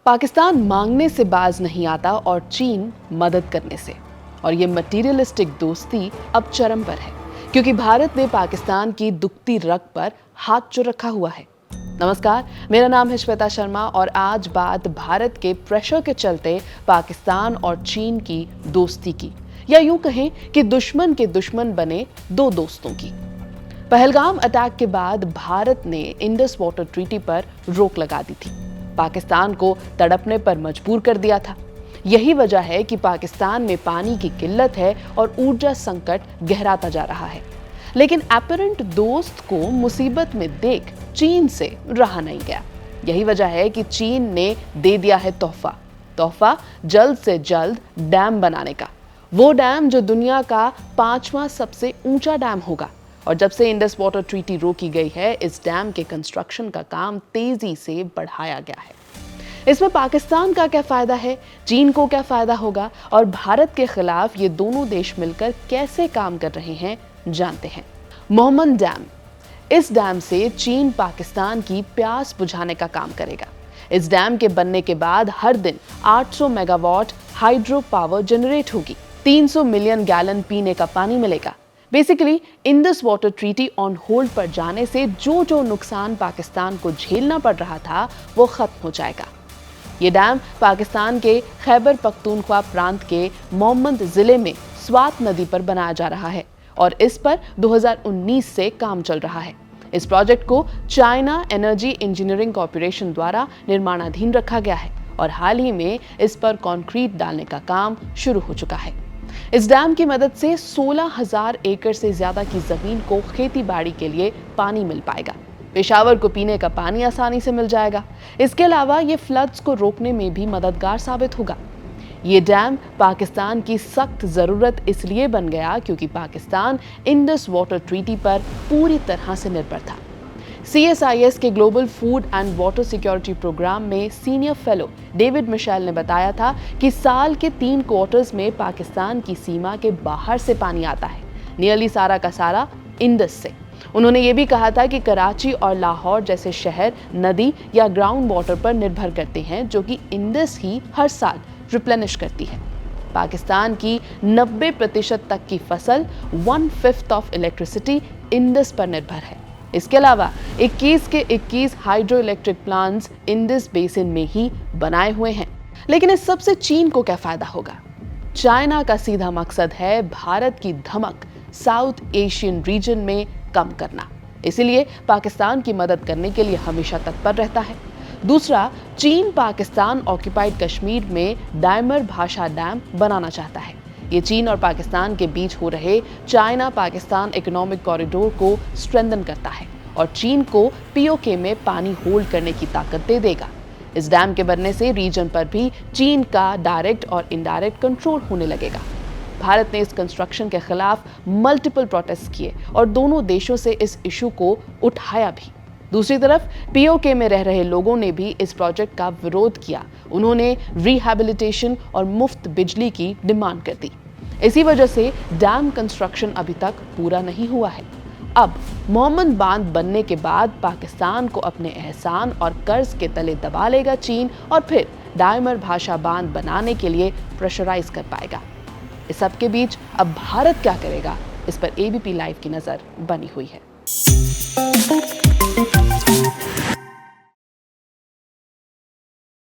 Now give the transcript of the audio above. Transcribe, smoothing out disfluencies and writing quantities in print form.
पाकिस्तान मांगने से बाज नहीं आता और चीन मदद करने से। और ये मटीरियलिस्टिक दोस्ती अब चरम पर है क्योंकि भारत ने पाकिस्तान की दुखती रग पर हाथ जो रखा हुआ है। नमस्कार, मेरा नाम है श्वेता शर्मा और आज बात भारत के प्रेशर के चलते पाकिस्तान और चीन की दोस्ती की, या यूं कहें कि दुश्मन के दुश्मन बने दो दोस्तों की। पहलगाम अटैक के बाद भारत ने इंडस वाटर ट्रीटी पर रोक लगा दी थी, पाकिस्तान को तड़पने पर मजबूर कर दिया था। यही वजह है कि पाकिस्तान में पानी की किल्लत है और ऊर्जा संकट गहराता जा रहा है। लेकिन अपरेंट दोस्त को मुसीबत में देख चीन से रहा नहीं गया। यही वजह है कि चीन ने दे दिया है तोहफा जल्द से जल्द डैम बनाने का, वो डैम जो दुनिया का 5वां सबसे ऊंचा डैम होगा। और जब से इंडस वाटर ट्रीटी रोकी गई है, इस डैम के कंस्ट्रक्शन का काम तेजी से बढ़ाया गया है। इसमें पाकिस्तान का क्या फायदा है, चीन को क्या फायदा होगा और भारत के खिलाफ ये दोनों देश मिलकर कैसे काम कर रहे हैं, जानते हैं। मोहम्मद डैम। इस डैम से चीन पाकिस्तान की प्यास बुझाने का काम करेगा। इस डैम के बनने के बाद हर दिन 800 मेगावाट हाइड्रो पावर जनरेट होगी, 300 मिलियन गैलन पीने का पानी मिलेगा। Basically Indus water treaty on hold पर जाने से जो नुकसान पाकिस्तान को झेलना पड़ रहा था वो खत्म हो जाएगा। ये डैम पाकिस्तान के खैबर पख्तूनख्वा प्रांत के मोहम्मद जिले में स्वात नदी पर बनाया जा रहा है और इस पर 2019 से काम चल रहा है। इस प्रोजेक्ट को चाइना एनर्जी इंजीनियरिंग कॉर्पोरेशन द्वारा निर्माणाधीन रखा गया है और हाल ही में इस पर कंक्रीट डालने का काम शुरू हो चुका है। इस डैम की मदद से 16,000 एकड़ से ज्यादा की जमीन को खेती बाड़ी के लिए पानी मिल पाएगा। पेशावर को पीने का पानी आसानी से मिल जाएगा। इसके अलावा ये फ्लड्स को रोकने में भी मददगार साबित होगा। ये डैम पाकिस्तान की सख्त जरूरत इसलिए बन गया क्योंकि पाकिस्तान इंडस वाटर ट्रीटी पर पूरी तरह से निर्भर था। CSIS के global food and water security program में सीनियर फेलो डेविड मिशेल ने बताया था कि साल के 3 क्वार्टर्स में पाकिस्तान की सीमा के बाहर से पानी आता है, नियरली सारा का सारा इंडस से। उन्होंने ये भी कहा था कि कराची और लाहौर जैसे शहर नदी या ग्राउंड वाटर पर निर्भर करते हैं, जो कि इंडस ही हर साल रिप्लेनिश करती है। पाकिस्तान की 90% तक की फसल 1/5 ऑफ इलेक्ट्रिसिटी इंडस पर निर्भर है। इसके अलावा 21 के 21 hydro electric plants Indus basin में ही बनाए हुए हैं। लेकिन इस सबसे चीन को क्या फायदा होगा? चाइना का सीधा मकसद है भारत की धमक साउथ एशियन रीजन में कम करना, इसीलिए पाकिस्तान की मदद करने के लिए हमेशा तत्पर रहता है। दूसरा, चीन पाकिस्तान ऑक्युपाइड कश्मीर में डायमर भाषा डैम बनाना चाहता है। ये चीन और पाकिस्तान के बीच हो रहे चाइना पाकिस्तान इकोनॉमिक कॉरिडोर को स्ट्रेंथन करता है और चीन को POK में पानी होल्ड करने की ताकत दे देगा। इस डैम के बनने से रीजन पर भी चीन का डायरेक्ट और इनडायरेक्ट कंट्रोल होने लगेगा। भारत ने इस कंस्ट्रक्शन के खिलाफ मल्टीपल प्रोटेस्ट किए और दोनों देशों से इस इशू को उठाया भी। दूसरी तरफ POK में रह रहे लोगों ने भी इस प्रोजेक्ट का विरोध किया। उन्होंने रिहैबिलिटेशन और मुफ्त बिजली की डिमांड कर दी। इसी वजह से डैम कंस्ट्रक्शन अभी तक पूरा नहीं हुआ है। अब मोहम्मद बांध बनने के बाद पाकिस्तान को अपने एहसान और कर्ज के तले दबा लेगा चीन और फिर डायमर भाषा बांध बनाने के लिए प्रेशराइज कर पाएगा। इस सब के बीच अब भारत क्या करेगा, इस पर ABP लाइव की नजर बनी हुई है।